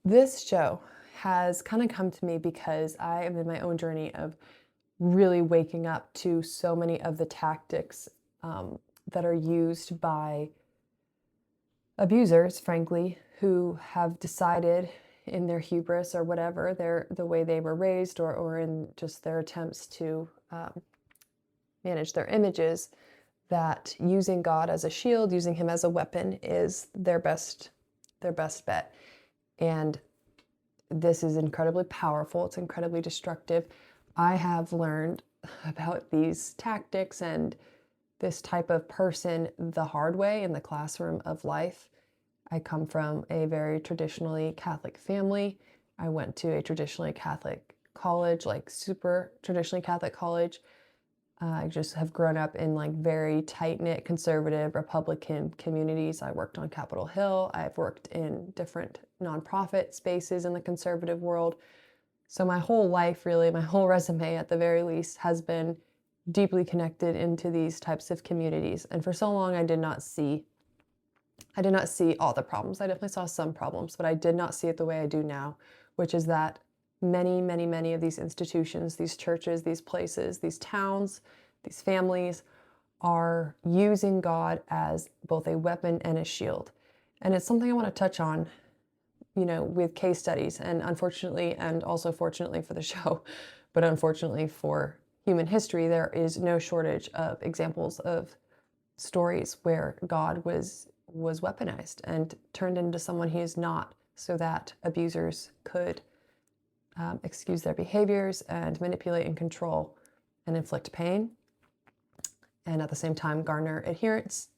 This show has kind of come to me because I am in my own journey of really waking up to so many of the tactics that are used by abusers, frankly, who have decided in their hubris or whatever, the way they were raised, or in just their attempts to manage their images, that using God as a shield, using him as a weapon is their best bet. And this is incredibly powerful. It's incredibly destructive. I have learned about these tactics and this type of person the hard way in the classroom of life. I come from a very traditionally Catholic family. I went to a traditionally Catholic college, like super traditionally Catholic college. I just have grown up in like very tight-knit conservative Republican communities. I worked on Capitol Hill. I've worked in different nonprofit spaces in the conservative world. So my whole life, really, my whole resume at the very least, has been deeply connected into these types of communities. And for so long, I did not see all the problems. I definitely saw some problems, but I did not see it the way I do now, which is that many, many, many of these institutions, these churches, these places, these towns, these families are using God as both a weapon and a shield. And it's something I want to touch on, with case studies. And unfortunately, and also fortunately for the show, but unfortunately for human history, there is no shortage of examples of stories where God was weaponized and turned into someone he is not, so that abusers could excuse their behaviors and manipulate and control and inflict pain, and at the same time garner adherents,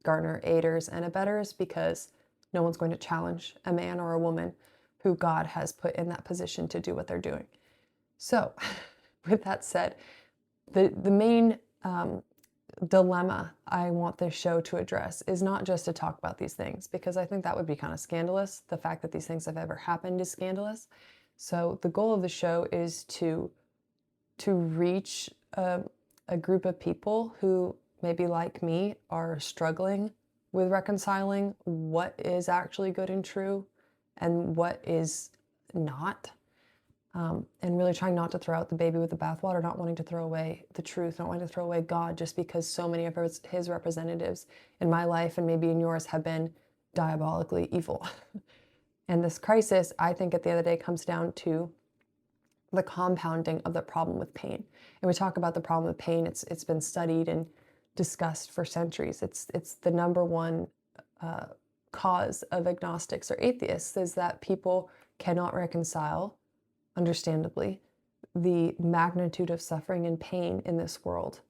garner aiders and abettors, because no one's going to challenge a man or a woman who God has put in that position to do what they're doing. So, with that said, the main dilemma I want this show to address is not just to talk about these things, because I think that would be kind of scandalous. The fact that these things have ever happened is scandalous. So the goal of the show is to reach a group of people who, maybe like me, are struggling with reconciling what is actually good and true and what is not. And really trying not to throw out the baby with the bathwater, not wanting to throw away the truth, not wanting to throw away God just because so many of his representatives in my life and maybe in yours have been diabolically evil. And this crisis, I think at the end of the day, comes down to the compounding of the problem with pain. And we talk about the problem with pain, it's been studied and discussed for centuries. It's the number one cause of agnostics or atheists, is that people cannot reconcile, understandably, the magnitude of suffering and pain in this world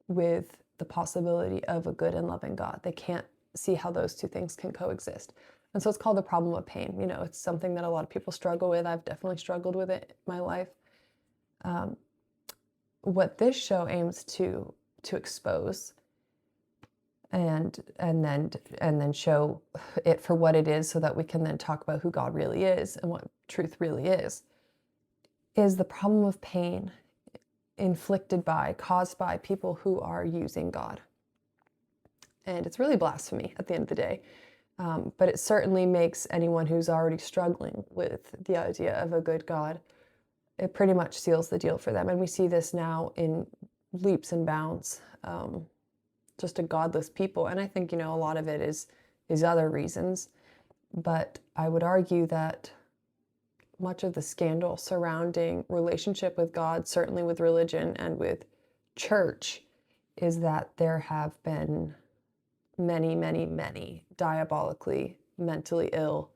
with the possibility of a good and loving God. They can't see how those two things can coexist. And so it's called the problem of pain. It's something that a lot of people struggle with. I've definitely struggled with it in my life. What this show aims to expose and then show it for what it is, so that we can then talk about who God really is and what truth really is the problem of pain caused by people who are using God. And it's really blasphemy at the end of the day. But it certainly makes anyone who's already struggling with the idea of a good God, it pretty much seals the deal for them. And we see this now in leaps and bounds, just a godless people. And I think, a lot of it is other reasons. But I would argue that much of the scandal surrounding relationship with God, certainly with religion and with church, is that there have been many, many, many diabolically, mentally ill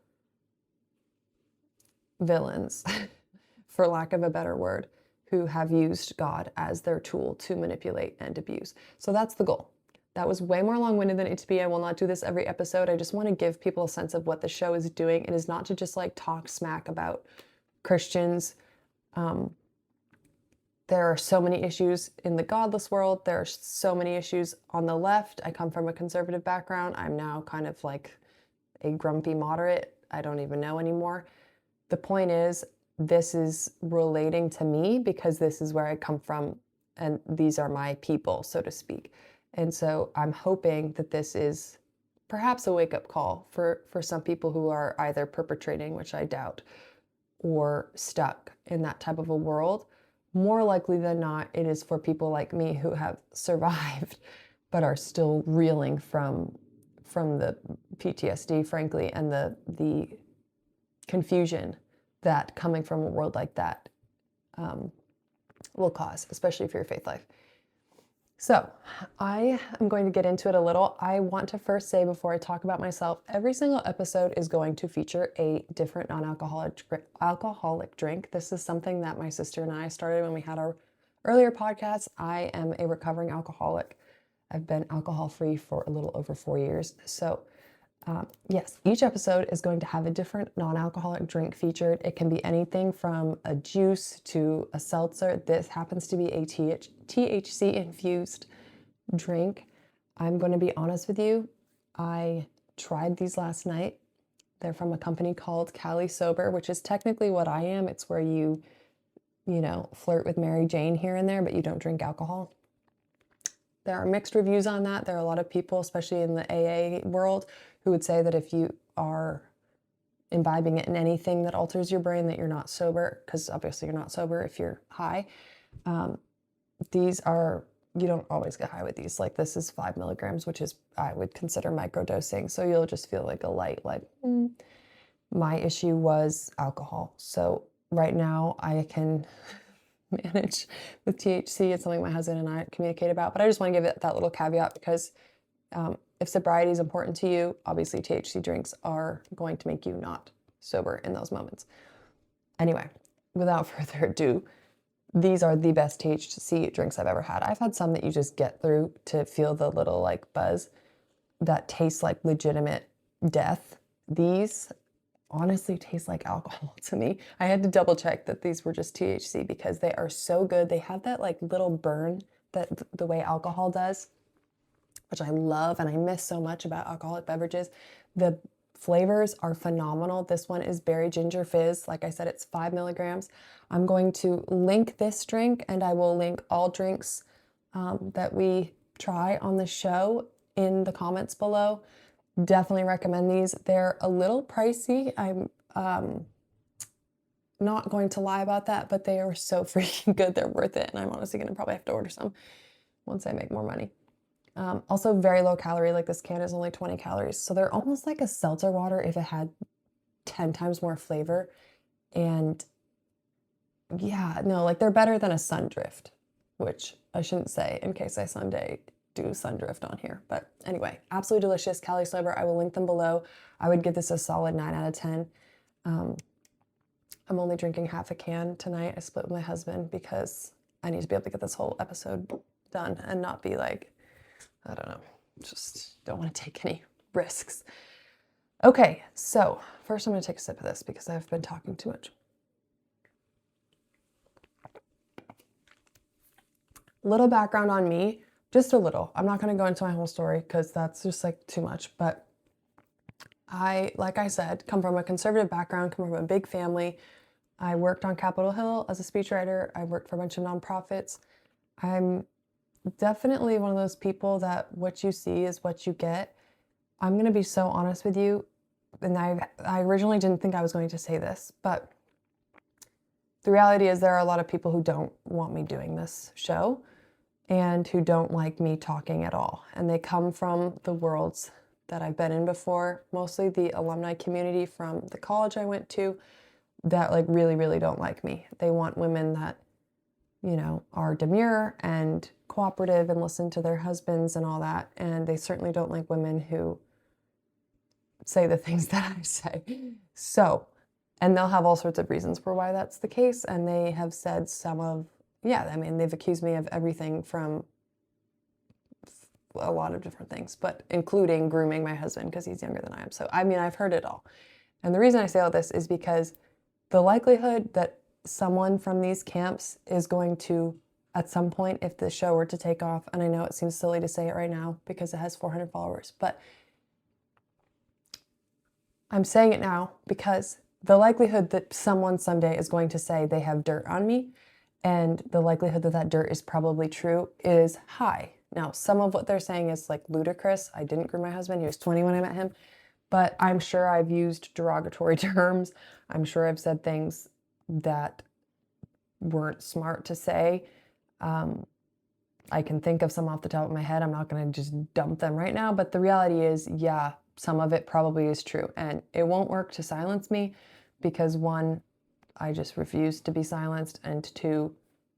villains, for lack of a better word, who have used God as their tool to manipulate and abuse. So that's the goal. That was way more long-winded than it needs to be. I will not do this every episode. I just want to give people a sense of what the show is doing. It is not to just talk smack about Christians. There are so many issues in the godless world. There are so many issues on the left. I come from a conservative background. I'm now kind of like a grumpy moderate. I don't even know anymore. The point is, this is relating to me because this is where I come from, and these are my people, so to speak. And so I'm hoping that this is perhaps a wake-up call for some people who are either perpetrating, which I doubt, or stuck in that type of a world. More likely than not, it is for people like me who have survived but are still reeling from the PTSD, frankly, and the confusion that coming from a world like that will cause, especially for your faith life. So I am going to get into it a little. I want to first say, before I talk about myself, every single episode is going to feature a different non-alcoholic drink. This is something that my sister and I started when we had our earlier podcast. I am a recovering alcoholic. I've been alcohol-free for a little over 4 years. So yes, each episode is going to have a different non-alcoholic drink featured. It can be anything from a juice to a seltzer. This happens to be a THC-infused drink. I'm going to be honest with you. I tried these last night. They're from a company called Cali Sober, which is technically what I am. It's where you flirt with Mary Jane here and there, but you don't drink alcohol. There are mixed reviews on that. There are a lot of people, especially in the AA world, who would say that if you are imbibing it in anything that alters your brain, that you're not sober, because obviously you're not sober if you're high. You don't always get high with these. Like, this is 5 milligrams, which is, I would consider microdosing. So you'll just feel like a light, My issue was alcohol. So right now I can manage with THC. It's something my husband and I communicate about, but I just want to give it that little caveat because if sobriety is important to you, obviously THC drinks are going to make you not sober in those moments. Anyway, without further ado, these are the best THC drinks I've ever had. I've had some that you just get through to feel the little buzz that tastes like legitimate death. These honestly taste like alcohol to me. I had to double check that these were just THC because they are so good. They have that little burn that the way alcohol does, which I love and I miss so much about alcoholic beverages. The flavors are phenomenal. This one is berry ginger fizz. Like I said, it's 5 milligrams. I'm going to link this drink, and I will link all drinks that we try on the show in the comments below. Definitely recommend these. They're a little pricey. I'm not going to lie about that, but they are so freaking good. They're worth it. And I'm honestly going to probably have to order some once I make more money. Also very low calorie. Like, this can is only 20 calories. So they're almost like a seltzer water if it had 10 times more flavor. And yeah, no, they're better than a Sundrift, which I shouldn't say in case I someday do Sundrift on here. But anyway, absolutely delicious. Cali Sober. I will link them below. I would give this a solid 9 out of 10. I'm only drinking half a can tonight. I split with my husband because I need to be able to get this whole episode done and not be I don't know, just don't want to take any risks. Okay, so first I'm going to take a sip of this because I've been talking too much. Little background on me, just a little. I'm not going to go into my whole story because that's just too much. But I, like I said, come from a conservative background, come from a big family. I worked on Capitol Hill as a speechwriter. I worked for a bunch of nonprofits. I'm definitely one of those people that what you see is what you get. I'm going to be so honest with you. And I originally didn't think I was going to say this, but the reality is there are a lot of people who don't want me doing this show and who don't like me talking at all. And they come from the worlds that I've been in before, mostly the alumni community from the college I went to that really, really don't like me. They want women that, are demure and cooperative and listen to their husbands and all that. And they certainly don't like women who say the things that I say. So, and they'll have all sorts of reasons for why that's the case. And they have said they've accused me of everything from a lot of different things, but including grooming my husband because he's younger than I am. So, I've heard it all. And the reason I say all this is because the likelihood that someone from these camps is going to, at some point, if the show were to take off, and I know it seems silly to say it right now because it has 400 followers, but I'm saying it now because the likelihood that someone someday is going to say they have dirt on me, and the likelihood that that dirt is probably true, is high. Now, some of what they're saying is like ludicrous. I didn't groom my husband. He was 20 when I met him. But I'm sure I've used derogatory terms. I'm sure I've said things that weren't smart to say. I can think of some off the top of my head. I'm not going to just dump them right now. But the reality is, yeah, some of it probably is true. And it won't work to silence me because one, I just refuse to be silenced. And two,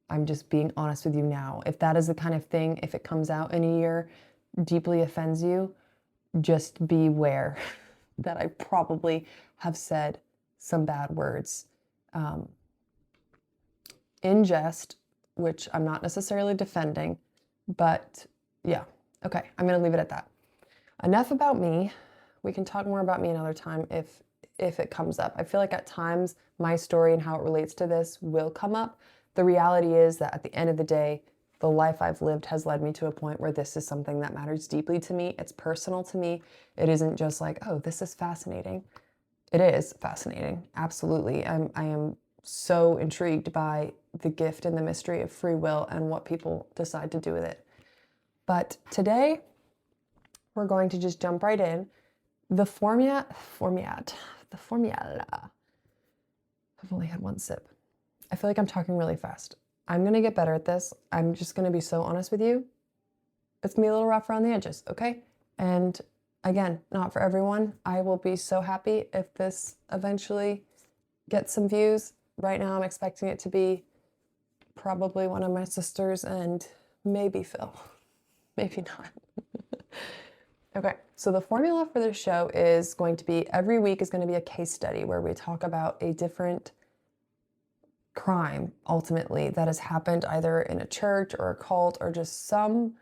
I'm just being honest with you now. If that is the kind of thing, if it comes out in a year, deeply offends you, just beware that I probably have said some bad words in jest, which I'm not necessarily defending, but yeah. Okay, I'm going to leave it at that. Enough about me. We can talk more about me another time if it comes up. I feel like at times my story and how it relates to this will come up. The reality is that at the end of the day, the life I've lived has led me to a point where this is something that matters deeply to me. It's personal to me. It isn't just like, oh, this is fascinating. It is fascinating. Absolutely. I am so intrigued by the gift and the mystery of free will and what people decide to do with it. But today, we're going to just jump right in. The formula. I've only had one sip. I feel like I'm talking really fast. I'm going to get better at this. I'm just going to be so honest with you. It's going to be a little rough around the edges, okay? And again, not for everyone. I will be so happy if this eventually gets some views. Right now, I'm expecting it to be probably one of my sisters and maybe Phil. Maybe not. Okay, so the formula for this show is going to be every week is going to be a case study where we talk about a different crime, ultimately, that has happened either in a church or a cult or just some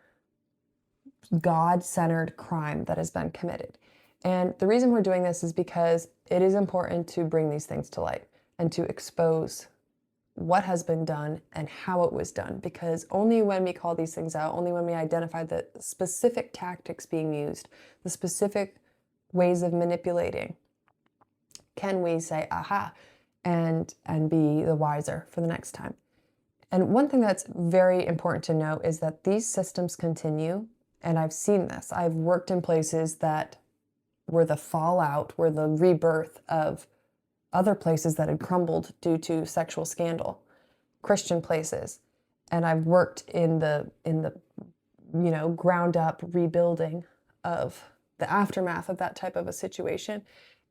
God-centered crime that has been committed. And the reason we're doing this is because it is important to bring these things to light and to expose what has been done and how it was done, because only when we call these things out, only when we identify the specific tactics being used, the specific ways of manipulating, can we say, aha, and be the wiser for the next time. And one thing that's very important to note is that these systems continue, and I've seen this. I've worked in places that were the fallout, were the rebirth of other places that had crumbled due to sexual scandal, Christian places. And I've worked in the ground up rebuilding of the aftermath of that type of a situation.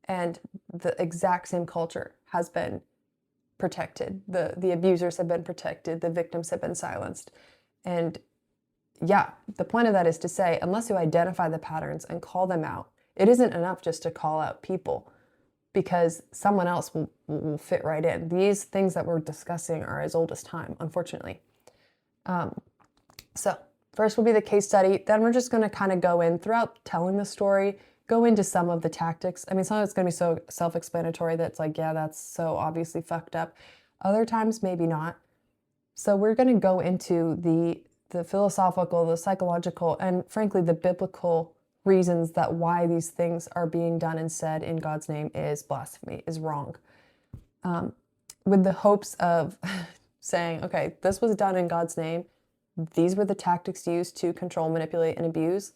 And the exact same culture has been protected. The abusers have been protected. The victims have been silenced. And yeah, the point of that is to say, unless you identify the patterns and call them out, it isn't enough just to call out people, because someone else will fit right in. These things that we're discussing are as old as time, unfortunately. So first will be the case study. Then we're just going to kind of go in throughout telling the story, go into some of the tactics. I mean, some of it's going to be so self-explanatory that it's like, yeah, that's so obviously fucked up. Other times, maybe not. So we're going to go into the philosophical, the psychological, and frankly, the biblical reasons that why these things are being done and said in God's name is blasphemy, is wrong. With the hopes of saying, okay, this was done in God's name. These were the tactics used to control, manipulate, and abuse.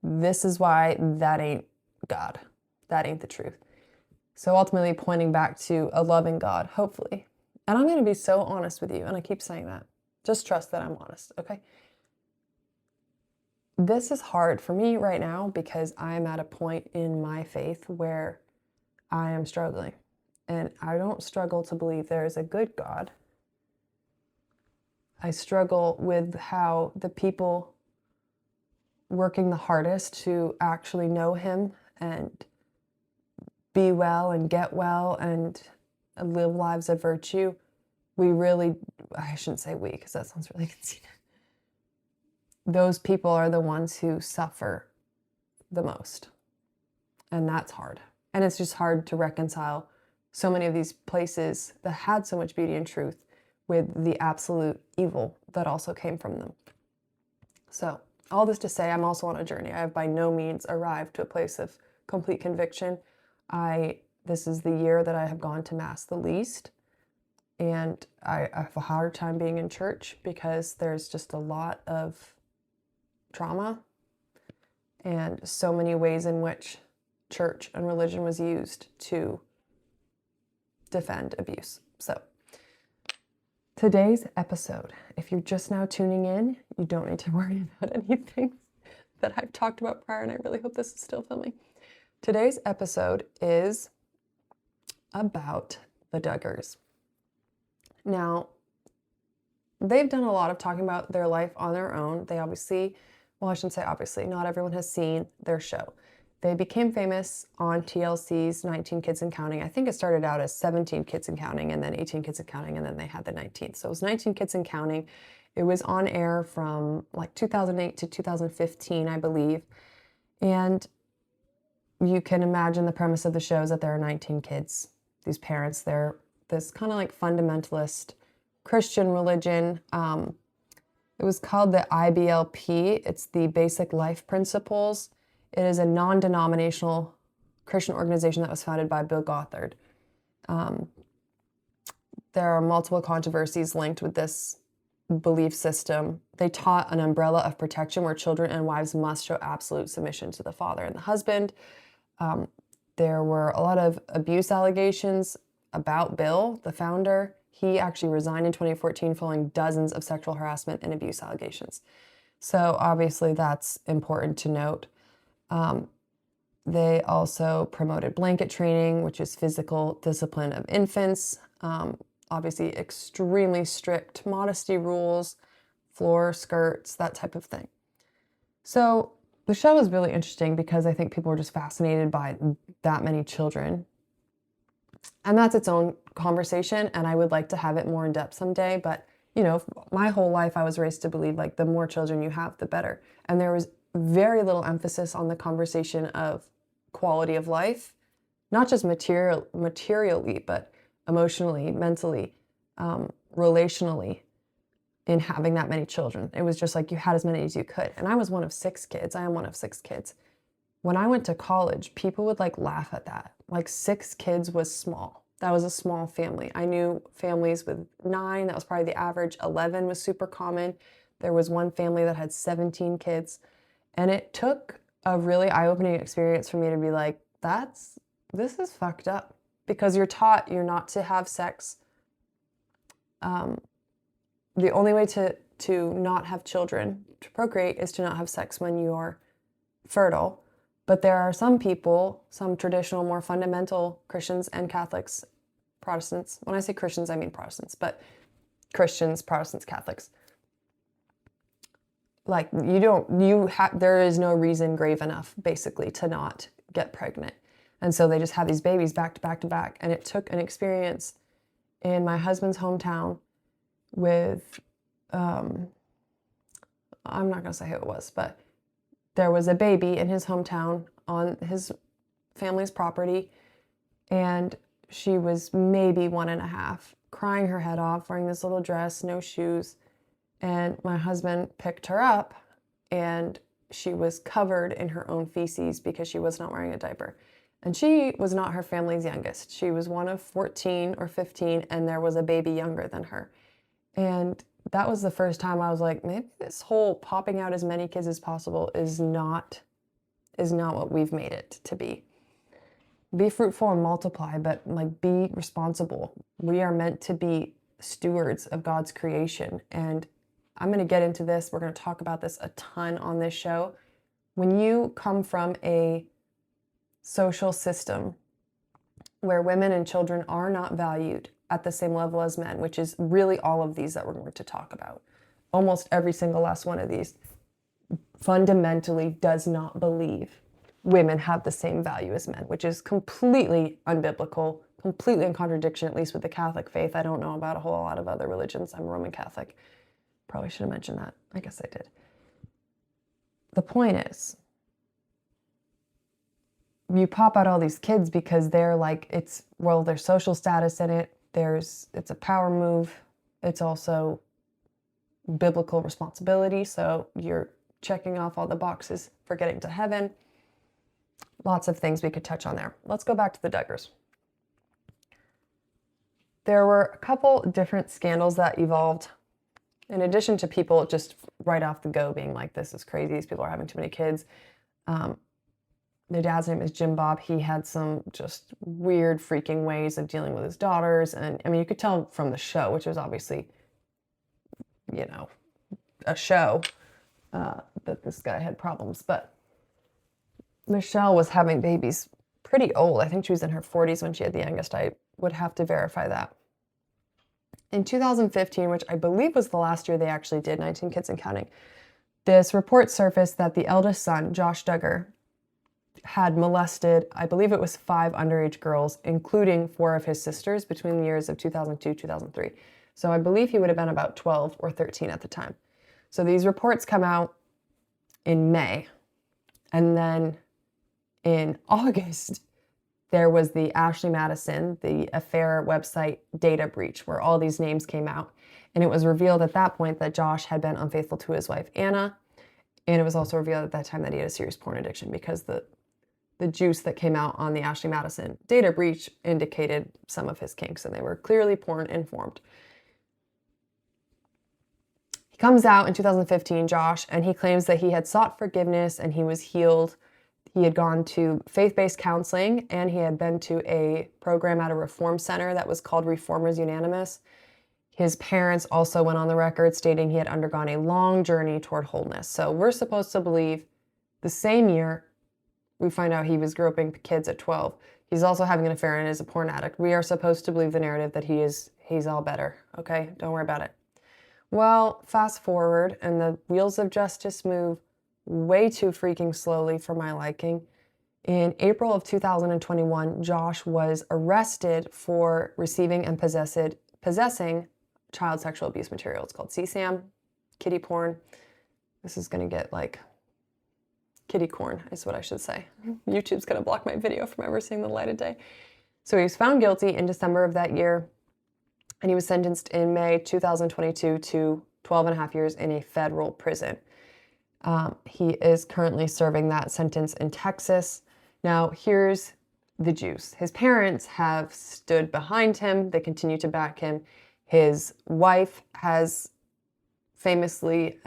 This is why that ain't God. That ain't the truth. So ultimately pointing back to a loving God, hopefully. And I'm going to be so honest with you, and I keep saying that. Just trust that I'm honest, okay? This is hard for me right now because I'm at a point in my faith where I am struggling. And I don't struggle to believe there is a good God. I struggle with how the people working the hardest to actually know Him and be well and get well and live lives of virtue, I shouldn't say we because that sounds really conceited. Those people are the ones who suffer the most. And that's hard. And it's just hard to reconcile so many of these places that had so much beauty and truth with the absolute evil that also came from them. So all this to say, I'm also on a journey. I have by no means arrived to a place of complete conviction. This is the year that I have gone to Mass the least. And I have a hard time being in church because there's just a lot of trauma and so many ways in which church and religion was used to defend abuse. So today's episode, if you're just now tuning in, you don't need to worry about anything that I've talked about prior, and I really hope this is still filming. Today's episode is about the Duggars. Now, they've done a lot of talking about their life on their own. They obviously, well, I shouldn't say obviously, not everyone has seen their show. They became famous on TLC's 19 Kids and Counting. I think it started out as 17 Kids and Counting, and then 18 Kids and Counting, and then they had the 19th. So it was 19 Kids and Counting. It was on air from like 2008 to 2015, I believe. And you can imagine the premise of the show is that there are 19 kids. These parents, they're this kind of like fundamentalist Christian religion. It was called the IBLP. It's the Basic Life Principles. It is a non-denominational Christian organization that was founded by Bill Gothard. There are multiple controversies linked with this belief system. They taught an umbrella of protection where children and wives must show absolute submission to the father and the husband. There were a lot of abuse allegations about Bill, the founder. He actually resigned in 2014 following dozens of sexual harassment and abuse allegations. So obviously that's important to note. They also promoted blanket training, which is physical discipline of infants. Obviously extremely strict modesty rules, floor skirts, that type of thing. So the show is really interesting because I think people were just fascinated by that many children. And that's its own conversation, and I would like to have it more in depth someday. But, you know, my whole life I was raised to believe like the more children you have, the better. And there was very little emphasis on the conversation of quality of life, not just materially, but emotionally, mentally, relationally, in having that many children. It was just like you had as many as you could. And I was one of 6 kids. I am one of 6 kids. When I went to college, people would like laugh at that. Like 6 kids was small. That was a small family. I knew families with 9, that was probably the average. 11 was super common. There was one family that had 17 kids. And it took a really eye-opening experience for me to be like, this is fucked up. Because you're taught you're not to have sex. The only way to not have children, to procreate, is to not have sex when you're fertile. But there are some people, some traditional, more fundamental Christians and Catholics, Protestants. When I say Christians, I mean Protestants, but Christians, Protestants, Catholics. Like there is no reason grave enough, basically, to not get pregnant. And so they just have these babies back to back to back. And it took an experience in my husband's hometown with, I'm not going to say who it was, but there was a baby in his hometown on his family's property, and she was maybe 1.5, crying her head off, wearing this little dress, no shoes. And my husband picked her up, and she was covered in her own feces because she was not wearing a diaper. And she was not her family's youngest. She was one of 14 or 15, and there was a baby younger than her. And that was the first time I was like, maybe this whole popping out as many kids as possible is not what we've made it to be. Be fruitful and multiply, but like be responsible. We are meant to be stewards of God's creation. And I'm going to get into this. We're going to talk about this a ton on this show. When you come from a social system where women and children are not valued at the same level as men, which is really all of these that we're going to talk about. Almost every single last one of these fundamentally does not believe women have the same value as men, which is completely unbiblical, completely in contradiction, at least with the Catholic faith. I don't know about a whole lot of other religions. I'm Roman Catholic. Probably should have mentioned that. I guess I did. The point is, you pop out all these kids because they're like, there's social status in it. It's a power move. It's also biblical responsibility. So you're checking off all the boxes for getting to heaven. Lots of things we could touch on there. Let's go back to the Duggars. There were a couple different scandals that evolved in addition to people just right off the go being like, this is crazy, these people are having too many kids. Their dad's name is Jim Bob. He had some just weird freaking ways of dealing with his daughters. And I mean, you could tell from the show, which was obviously, you know, a show, that this guy had problems. But Michelle was having babies pretty old. I think she was in her 40s when she had the youngest. I would have to verify that. In 2015, which I believe was the last year they actually did 19 Kids and Counting, this report surfaced that the eldest son, Josh Duggar, had molested, I believe it was 5 underage girls, including 4 of his sisters between the years of 2002, 2003. So I believe he would have been about 12 or 13 at the time. So these reports come out in May. And then in August, there was the Ashley Madison, the affair website data breach, where all these names came out. And it was revealed at that point that Josh had been unfaithful to his wife, Anna. And it was also revealed at that time that he had a serious porn addiction, because the juice that came out on the Ashley Madison data breach indicated some of his kinks, and they were clearly porn informed. He comes out in 2015, Josh, and he claims that he had sought forgiveness and he was healed. He had gone to faith-based counseling, and he had been to a program at a reform center that was called Reformers Unanimous. His parents also went on the record stating he had undergone a long journey toward wholeness. So we're supposed to believe the same year we find out he was groping kids at 12. He's also having an affair and is a porn addict. We are supposed to believe the narrative that he's all better, okay? Don't worry about it. Well, fast forward, and the wheels of justice move way too freaking slowly for my liking. In April of 2021, Josh was arrested for receiving and possessing child sexual abuse material. It's called CSAM, kiddie porn. This is going to get like kitty corn is what I should say. YouTube's going to block my video from ever seeing the light of day. So he was found guilty in December of that year, and he was sentenced in May 2022 to 12 and a half years in a federal prison. He is currently serving that sentence in Texas. Now, here's the juice. His parents have stood behind him. They continue to back him. His wife has famously,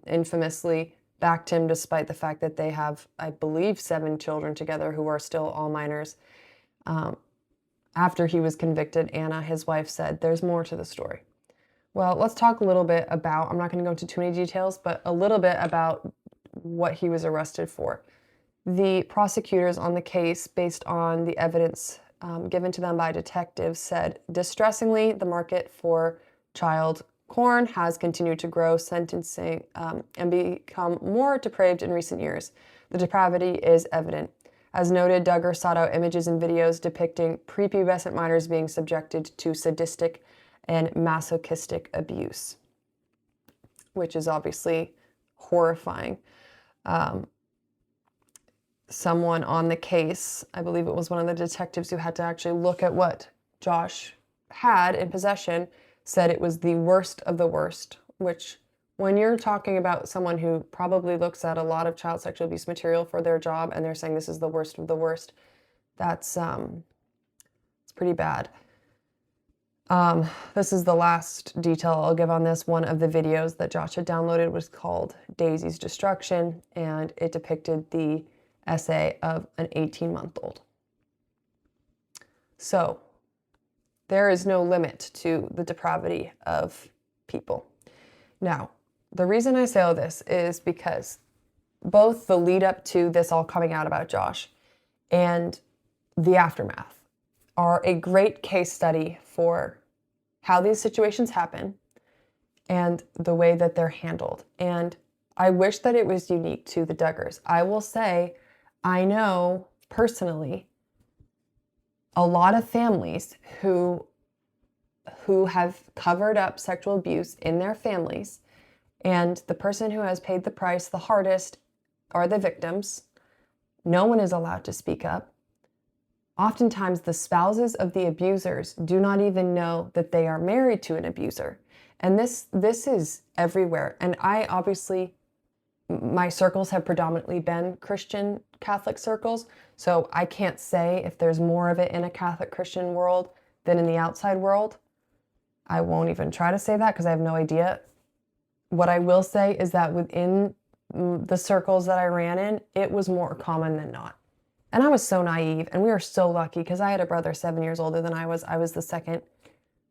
infamously backed him despite the fact that they have, I believe, 7 children together who are still all minors. After he was convicted, Anna, his wife, said, there's more to the story. Well, let's talk a little bit about, I'm not going to go into too many details, but a little bit about what he was arrested for. The prosecutors on the case, based on the evidence given to them by detectives, said, distressingly, the market for child porn has continued to grow, sentencing, and become more depraved in recent years. The depravity is evident. As noted, Duggar sought out images and videos depicting prepubescent minors being subjected to sadistic and masochistic abuse, which is obviously horrifying. Someone on the case, I believe it was one of the detectives who had to actually look at what Josh had in possession, said it was the worst of the worst, which when you're talking about someone who probably looks at a lot of child sexual abuse material for their job and they're saying this is the worst of the worst, that's it's pretty bad. This is the last detail I'll give on this. One of the videos that Josh had downloaded was called Daisy's Destruction, and it depicted the essay of an 18-month-old. So there is no limit to the depravity of people. Now, the reason I say all this is because both the lead up to this all coming out about Josh and the aftermath are a great case study for how these situations happen and the way that they're handled. And I wish that it was unique to the Duggars. I will say, I know personally a lot of families who have covered up sexual abuse in their families, and the person who has paid the price the hardest are the victims. No one is allowed to speak up. Oftentimes, the spouses of the abusers do not even know that they are married to an abuser. And this is everywhere. And I obviously, my circles have predominantly been Christian Catholic circles, so I can't say if there's more of it in a Catholic Christian world than in the outside world. I won't even try to say that because I have no idea. What I will say is that within the circles that I ran in, it was more common than not. And I was so naive, and we were so lucky because I had a brother 7 years older than I was. I was the second.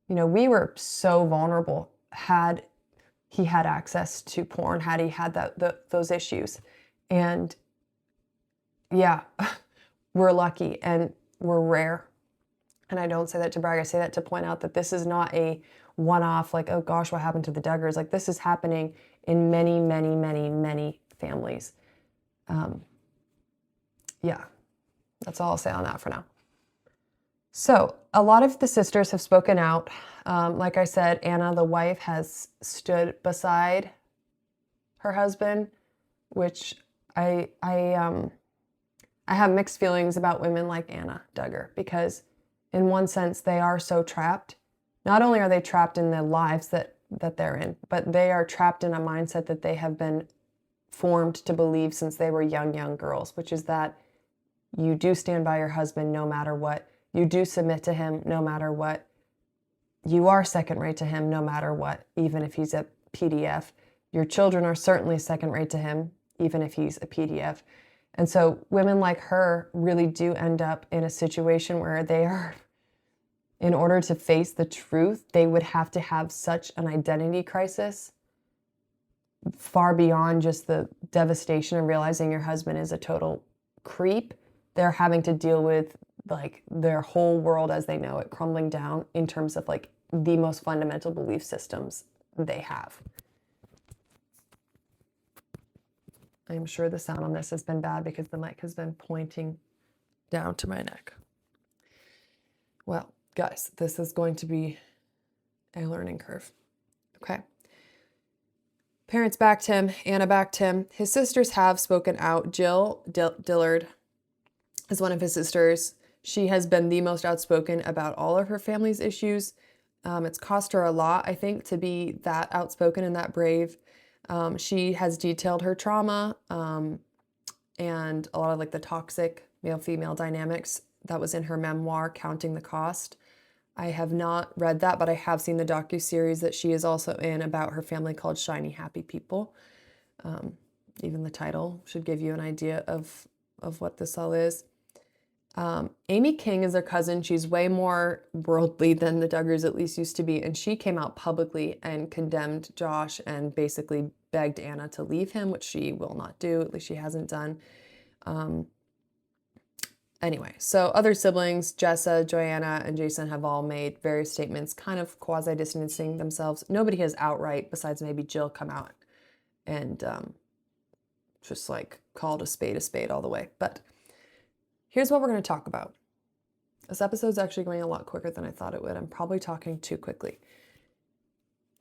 You know, we were so vulnerable had he had access to porn, had he had those issues. And yeah, we're lucky and we're rare. And I don't say that to brag. I say that to point out that this is not a one-off, like, oh gosh, what happened to the Duggars? Like, this is happening in many, many, many, many families. Yeah, that's all I'll say on that for now. So a lot of the sisters have spoken out. Like I said, Anna, the wife, has stood beside her husband, which I have mixed feelings about women like Anna Duggar, because in one sense, they are so trapped. Not only are they trapped in the lives that they're in, but they are trapped in a mindset that they have been formed to believe since they were young girls, which is that you do stand by your husband no matter what. You do submit to him no matter what. You are second rate to him no matter what, even if he's a PDF. Your children are certainly second rate to him, even if he's a PDF. And so women like her really do end up in a situation where they are, in order to face the truth, they would have to have such an identity crisis far beyond just the devastation of realizing your husband is a total creep. They're having to deal with like their whole world as they know it crumbling down in terms of like the most fundamental belief systems they have. I'm sure the sound on this has been bad because the mic has been pointing down to my neck. Well, guys, this is going to be a learning curve. Okay. Parents backed him. Anna backed him. His sisters have spoken out. Jill Dillard is one of his sisters. She has been the most outspoken about all of her family's issues. It's cost her a lot, I think, to be that outspoken and that brave. She has detailed her trauma and a lot of like the toxic male-female dynamics that was in her memoir, Counting the Cost. I have not read that, but I have seen the docuseries that she is also in about her family called Shiny Happy People. Even the title should give you an idea of what this all is. Amy King is their cousin. She's way more worldly than the Duggars at least used to be, and she came out publicly and condemned Josh and basically begged Anna to leave him, which she will not do, at least she hasn't done. Anyway, so other siblings, Jessa, Joanna, and Jason have all made various statements, kind of quasi-distancing themselves. Nobody has outright, besides maybe Jill, come out and just like called a spade all the way. But here's what we're going to talk about. This episode's actually going a lot quicker than I thought it would. I'm probably talking too quickly.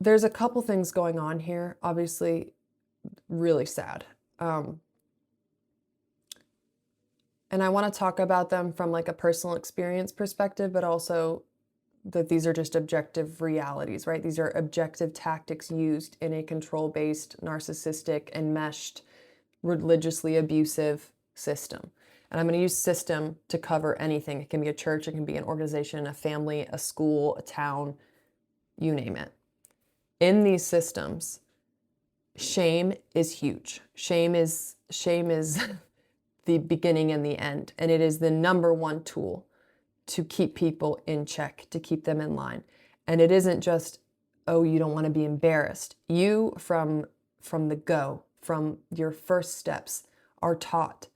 There's a couple things going on here, obviously really sad. And I want to talk about them from like a personal experience perspective, but also that these are just objective realities, right? These are objective tactics used in a control-based, narcissistic, enmeshed, religiously abusive system. And I'm going to use system to cover anything. It can be a church, it can be an organization, a family, a school, a town, you name it. In these systems, shame is huge. Shame is the beginning and the end. And it is the number one tool to keep people in check, to keep them in line. And it isn't just, oh, you don't want to be embarrassed. You, from the go, from your first steps, are taught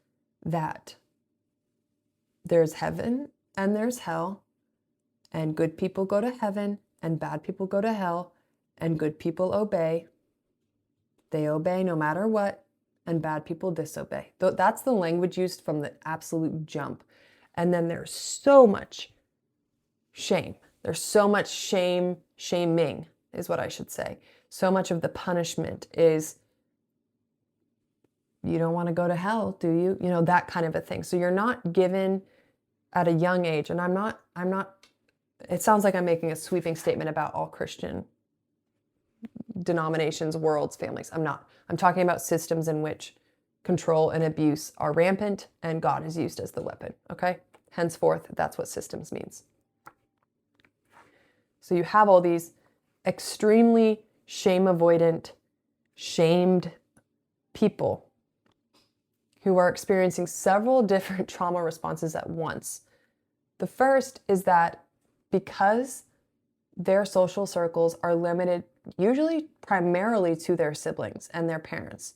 that there's heaven and there's hell, and good people go to heaven and bad people go to hell, and good people obey. They obey no matter what, and bad people disobey. That's the language used from the absolute jump. And then there's so much shame. There's so much shaming is what I should say. So much of the punishment is, you don't want to go to hell, do you? You know, that kind of a thing. So you're not given at a young age, and I'm not, it sounds like I'm making a sweeping statement about all Christian denominations, worlds, families. I'm not. I'm talking about systems in which control and abuse are rampant and God is used as the weapon, okay? Henceforth, that's what systems means. So you have all these extremely shame-avoidant shamed people who are experiencing several different trauma responses at once. The first is that because their social circles are limited usually primarily to their siblings and their parents,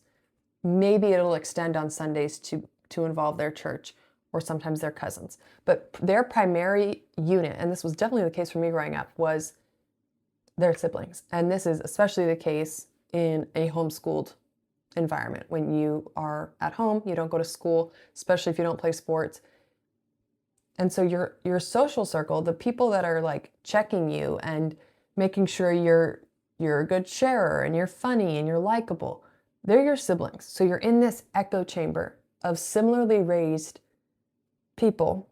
maybe it'll extend on Sundays to involve their church or sometimes their cousins. But their primary unit, and this was definitely the case for me growing up, was their siblings. And this is especially the case in a homeschooled environment. When you are at home, you don't go to school, especially if you don't play sports. And so your social circle, the people that are like checking you and making sure you're a good sharer and you're funny and you're likable, they're your siblings. So you're in this echo chamber of similarly raised people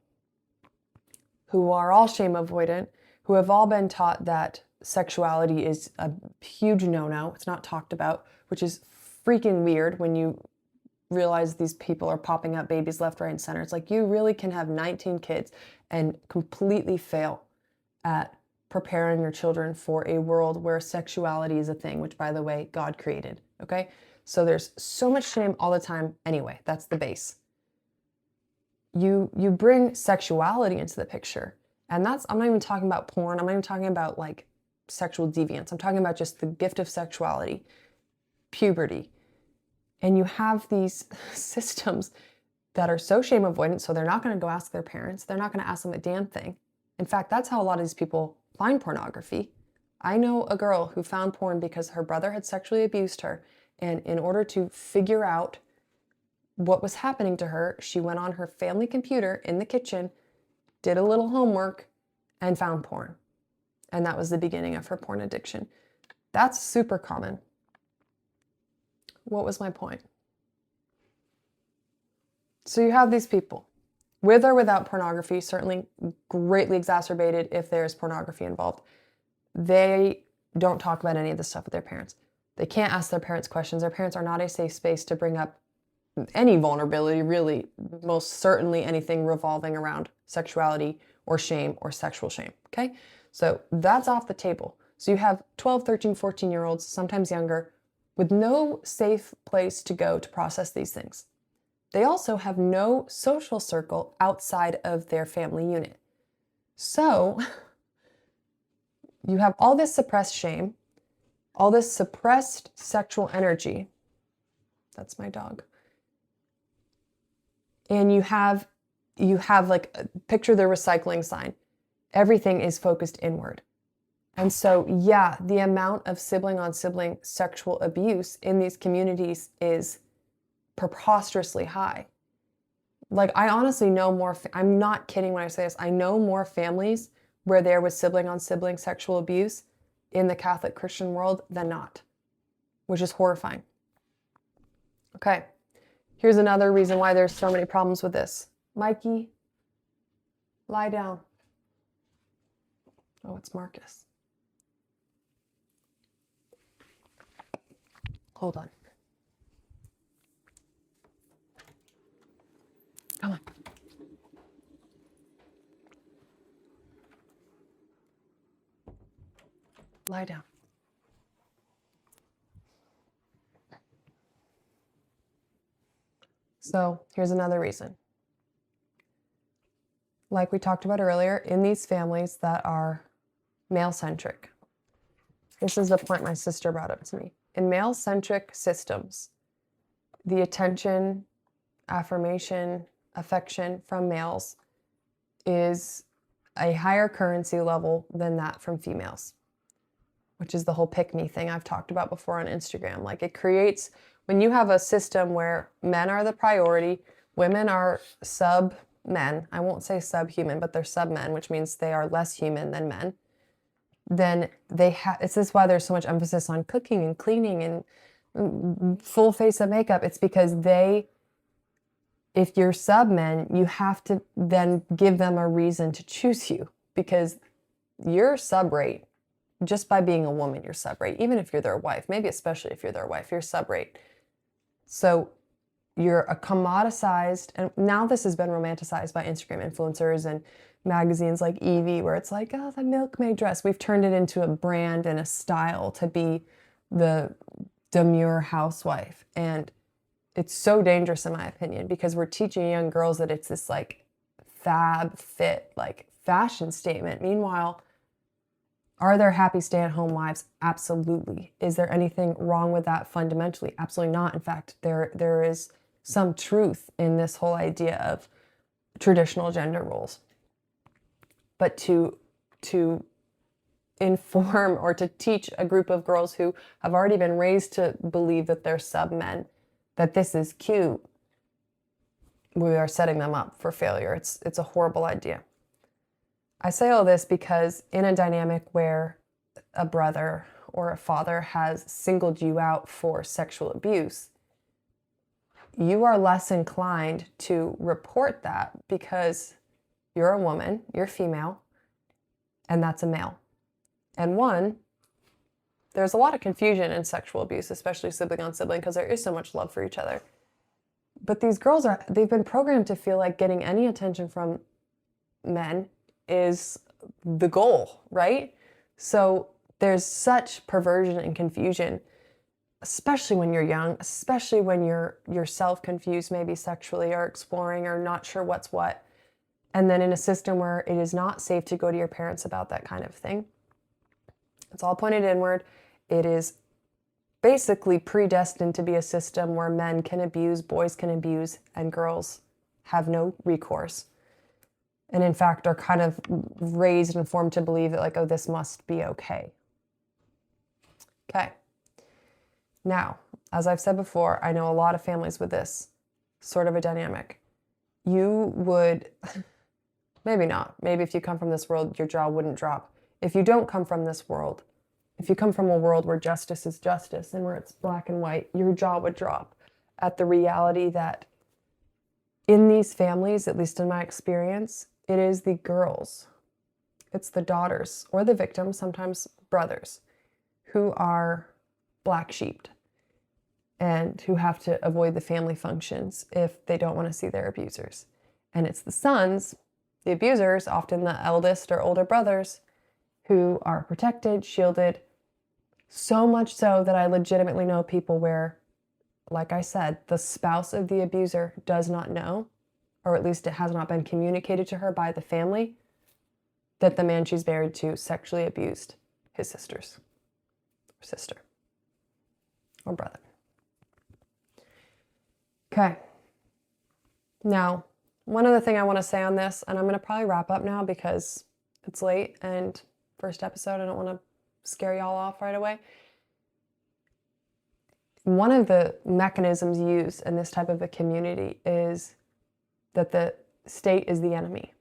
who are all shame avoidant, who have all been taught that sexuality is a huge no-no. It's not talked about, which is freaking weird when you realize these people are popping up babies left, right, and center. It's like you really can have 19 kids and completely fail at preparing your children for a world where sexuality is a thing, which, by the way, God created, okay? So there's so much shame all the time anyway. That's the base. You bring sexuality into the picture, and I'm not even talking about porn. I'm not even talking about like sexual deviance. I'm talking about just the gift of sexuality, puberty. And you have these systems that are so shame avoidant, so they're not going to go ask their parents. They're not going to ask them a damn thing. In fact, that's how a lot of these people find pornography. I know a girl who found porn because her brother had sexually abused her, and in order to figure out what was happening to her, she went on her family computer in the kitchen, did a little homework, and found porn. And that was the beginning of her porn addiction. That's super common. What was my point? So you have these people, with or without pornography, certainly greatly exacerbated if there's pornography involved. They don't talk about any of this stuff with their parents. They can't ask their parents questions. Their parents are not a safe space to bring up any vulnerability, really, most certainly anything revolving around sexuality or shame or sexual shame, okay? So that's off the table. So you have 12, 13, 14-year-olds, sometimes younger, with no safe place to go to process these things. They also have no social circle outside of their family unit. So you have all this suppressed shame, all this suppressed sexual energy. That's my dog. And you have like, picture the recycling sign. Everything is focused inward. And so, yeah, the amount of sibling on sibling sexual abuse in these communities is preposterously high. Like, I honestly know more, I'm not kidding when I say this, I know more families where there was sibling on sibling sexual abuse in the Catholic Christian world than not, which is horrifying. Okay, here's another reason why there's so many problems with this. Mikey, lie down. Oh, it's Marcus. Hold on. Come on. Lie down. So here's another reason. Like we talked about earlier, in these families that are male-centric, this is the point my sister brought up to me. In male-centric systems, the attention, affirmation, affection from males is a higher currency level than that from females, which is the whole pick-me thing I've talked about before on Instagram. Like, it creates, when you have a system where men are the priority, women are sub-men, I won't say subhuman, but they're sub-men, which means they are less human than men, then this is why there's so much emphasis on cooking and cleaning and full face of makeup. It's because if you're sub-men, you have to then give them a reason to choose you, because you're sub-rate. Just by being a woman, you're sub-rate. Even if you're their wife, maybe especially if you're their wife, you're sub-rate. So you're a commoditized, and now this has been romanticized by Instagram influencers and magazines like Evie, where it's like, oh, the milkmaid dress. We've turned it into a brand and a style to be the demure housewife. And it's so dangerous, in my opinion, because we're teaching young girls that it's this like fab fit, like fashion statement. Meanwhile, are there happy stay-at-home wives? Absolutely. Is there anything wrong with that fundamentally? Absolutely not. In fact, there is some truth in this whole idea of traditional gender roles. But to inform or to teach a group of girls who have already been raised to believe that they're sub-men, that this is cute, we are setting them up for failure. It's a horrible idea. I say all this because in a dynamic where a brother or a father has singled you out for sexual abuse, you are less inclined to report that because you're a woman, you're female, and that's a male. And one, there's a lot of confusion in sexual abuse, especially sibling on sibling, because there is so much love for each other. But these girls they've been programmed to feel like getting any attention from men is the goal, right? So there's such perversion and confusion, especially when you're young, especially when you're yourself confused, maybe sexually or exploring or not sure what's what. And then in a system where it is not safe to go to your parents about that kind of thing. It's all pointed inward. It is basically predestined to be a system where men can abuse, boys can abuse, and girls have no recourse. And in fact, are kind of raised and formed to believe that, like, oh, this must be okay. Okay. Now, as I've said before, I know a lot of families with this sort of a dynamic. You would, maybe not, maybe if you come from this world, your jaw wouldn't drop. If you don't come from this world, if you come from a world where justice is justice and where it's black and white, your jaw would drop at the reality that in these families, at least in my experience, it is the girls, it's the daughters or the victims, sometimes brothers, who are black sheeped and who have to avoid the family functions if they don't want to see their abusers. And it's the sons, the abusers, often the eldest or older brothers, who are protected, shielded, so much so that I legitimately know people where, like I said, the spouse of the abuser does not know, or at least it has not been communicated to her by the family, that the man she's married to sexually abused his sisters, or sister, or brother. Okay. Now, one other thing I want to say on this, and I'm going to probably wrap up now because it's late and first episode, I don't want to scare y'all off right away. One of the mechanisms used in this type of a community is that the state is the enemy.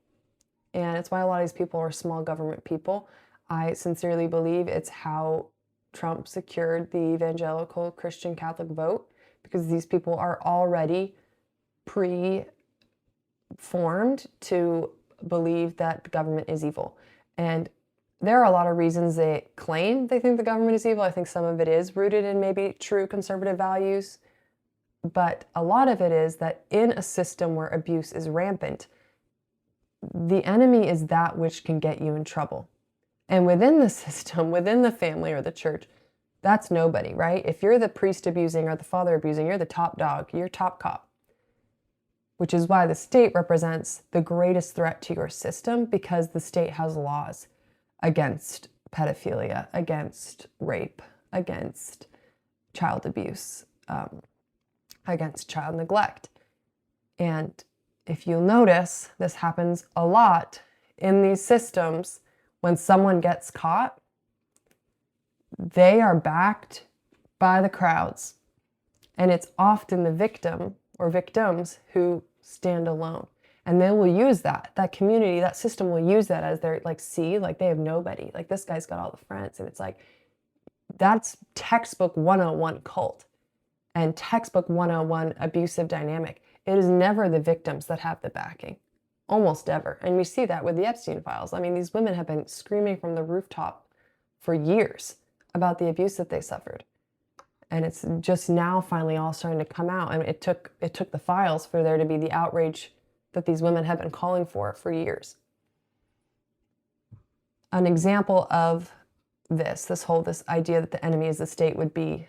And it's why a lot of these people are small government people. I sincerely believe it's how Trump secured the evangelical Christian Catholic vote, because these people are already pre-formed to believe that the government is evil. And there are a lot of reasons they claim they think the government is evil. I think some of it is rooted in maybe true conservative values, but a lot of it is that in a system where abuse is rampant, the enemy is that which can get you in trouble. And within the system, within the family or the church, that's nobody, right? If you're the priest abusing or the father abusing, you're the top dog, you're top cop. Which is why the state represents the greatest threat to your system, because the state has laws against pedophilia, against rape, against child abuse, against child neglect. And if you'll notice, this happens a lot in these systems. When someone gets caught, they are backed by the crowds. And it's often the victim or victims who stand alone. And they will use that community, that system will use that as their, like, see, like, they have nobody. Like, this guy's got all the friends. And it's like, that's textbook 101 cult and textbook 101 abusive dynamic. It is never the victims that have the backing, almost ever. And we see that with the Epstein files. I mean, these women have been screaming from the rooftop for years about the abuse that they suffered. And it's just now finally all starting to come out. I mean, it took the files for there to be the outrage that these women have been calling for years. An example of this idea that the enemy is the state would be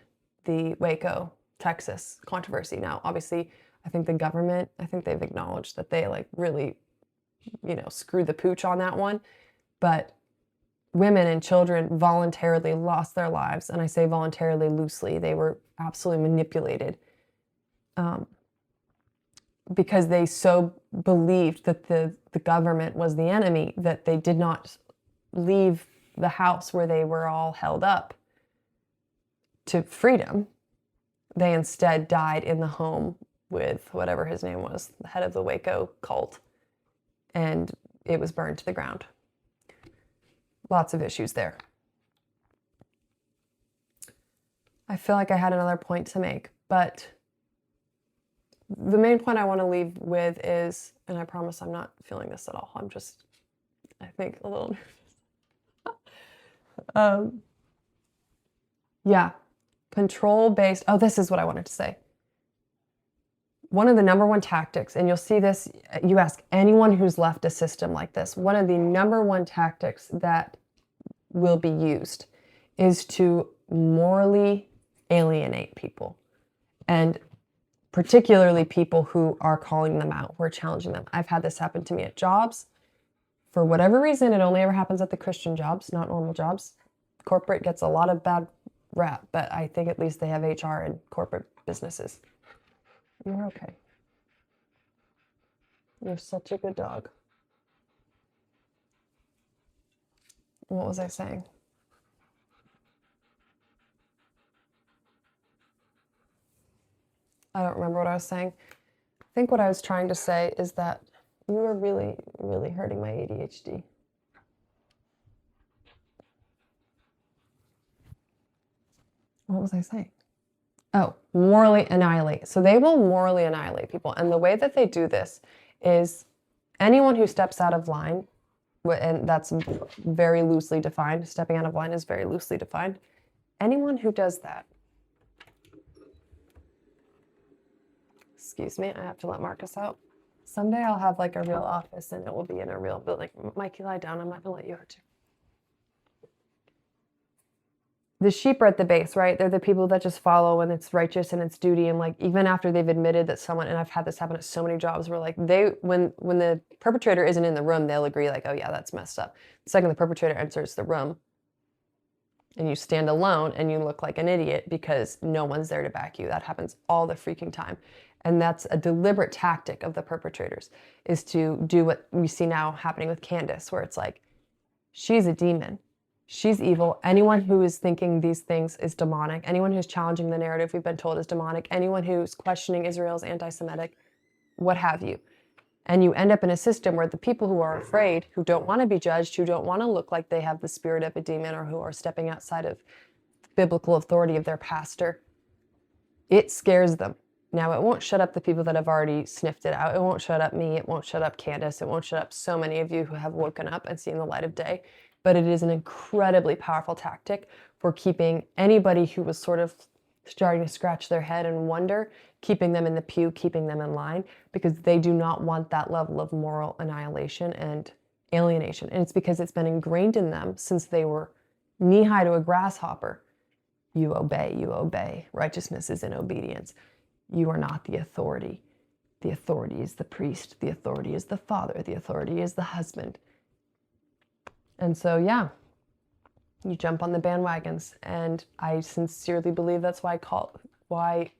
the Waco, Texas controversy. Now, obviously, I think the government, I think they've acknowledged that they like really, screwed the pooch on that one. But women and children voluntarily lost their lives. And I say voluntarily loosely. They were absolutely manipulated because they so believed that the government was the enemy that they did not leave the house where they were all held up to freedom. They instead died in the home with whatever his name was, the head of the Waco cult, and it was burned to the ground. Lots of issues there. I feel like I had another point to make, but the main point I want to leave with is, and I promise I'm not feeling this at all, I'm just, I think, a little nervous. Yeah, control-based, this is what I wanted to say. One of the number one tactics, and you'll see this, you ask anyone who's left a system like this, one of the number one tactics that will be used is to morally alienate people. And particularly people who are calling them out, who are challenging them. I've had this happen to me at jobs. For whatever reason, it only ever happens at the Christian jobs, not normal jobs. Corporate gets a lot of bad rap, but I think at least they have HR in corporate businesses. You're okay. You're such a good dog. What was I saying? I don't remember what I was saying. I think what I was trying to say is that you are really, really hurting my ADHD. What was I saying? Oh, morally annihilate. So they will morally annihilate people. And the way that they do this is anyone who steps out of line, and that's very loosely defined, stepping out of line is very loosely defined. Anyone who does that, excuse me, I have to let Marcus out. Someday I'll have like a real office and it will be in a real building. Mikey, lie down. I'm not gonna let you hurt you. The sheep are at the base, right? They're the people that just follow and it's righteous and it's duty. And like, even after they've admitted that someone, and I've had this happen at so many jobs where like when the perpetrator isn't in the room, they'll agree like, oh yeah, that's messed up. The second the perpetrator enters the room and you stand alone and you look like an idiot because no one's there to back you. That happens all the freaking time. And that's a deliberate tactic of the perpetrators, is to do what we see now happening with Candace, where it's like, she's a demon. She's evil. Anyone who is thinking these things is demonic. Anyone who's challenging the narrative we've been told is demonic. Anyone who's questioning Israel's anti-Semitic, what have you. And you end up in a system where the people who are afraid, who don't want to be judged, who don't want to look like they have the spirit of a demon, or who are stepping outside of biblical authority of their pastor, it scares them. Now, it won't shut up the people that have already sniffed it out. It won't shut up me. It won't shut up Candace. It won't shut up so many of you who have woken up and seen the light of day. But it is an incredibly powerful tactic for keeping anybody who was sort of starting to scratch their head and wonder, keeping them in the pew, keeping them in line, because they do not want that level of moral annihilation and alienation. And it's because it's been ingrained in them since they were knee-high to a grasshopper. You obey. Righteousness is in obedience. You are not the authority. The authority is the priest. The authority is the father. The authority is the husband. And so, yeah, you jump on the bandwagons. And I sincerely believe that's why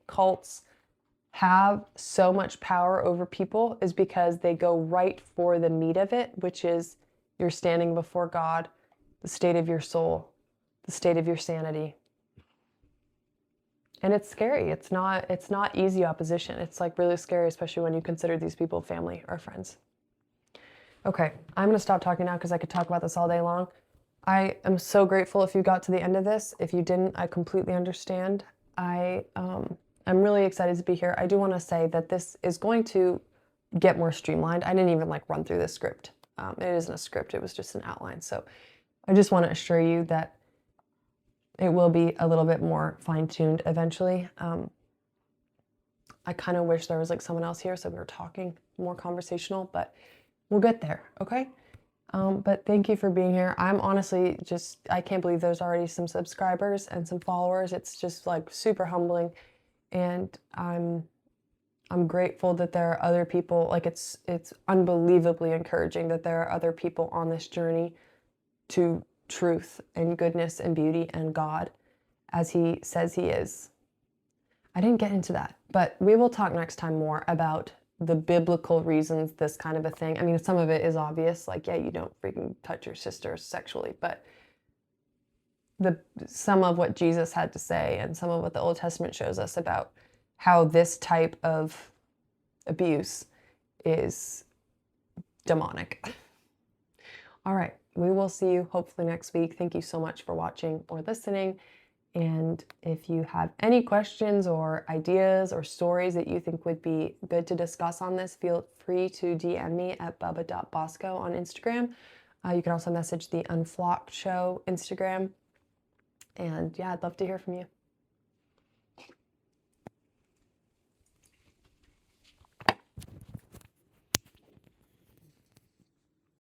cults have so much power over people, is because they go right for the meat of it, which is you're standing before God, the state of your soul, the state of your sanity. And it's scary. It's not easy opposition. It's like really scary, especially when you consider these people family or friends. Okay, I'm going to stop talking now because I could talk about this all day long. I am so grateful if you got to the end of this. If you didn't, I completely understand. I'm really excited to be here. I do want to say that this is going to get more streamlined. I didn't even run through the script. It isn't a script. It was just an outline. So I just want to assure you that it will be a little bit more fine-tuned eventually. I kind of wish there was someone else here so we were talking more conversational, but we'll get there, okay? But thank you for being here. I'm honestly just, I can't believe there's already some subscribers and some followers. It's just like super humbling. And I'm grateful that there are other people, like it's unbelievably encouraging that there are other people on this journey to truth and goodness and beauty and God as he says he is. I didn't get into that, but we will talk next time more about the biblical reasons this kind of a thing. I mean, some of it is obvious, like, yeah, you don't freaking touch your sister sexually, but some of what Jesus had to say and some of what the Old Testament shows us about how this type of abuse is demonic. All right, we will see you hopefully next week. Thank you so much for watching or listening. And if you have any questions or ideas or stories that you think would be good to discuss on this, feel free to DM me at bubba.bosco on Instagram. You can also message the Unflocked Show Instagram. And yeah, I'd love to hear from you.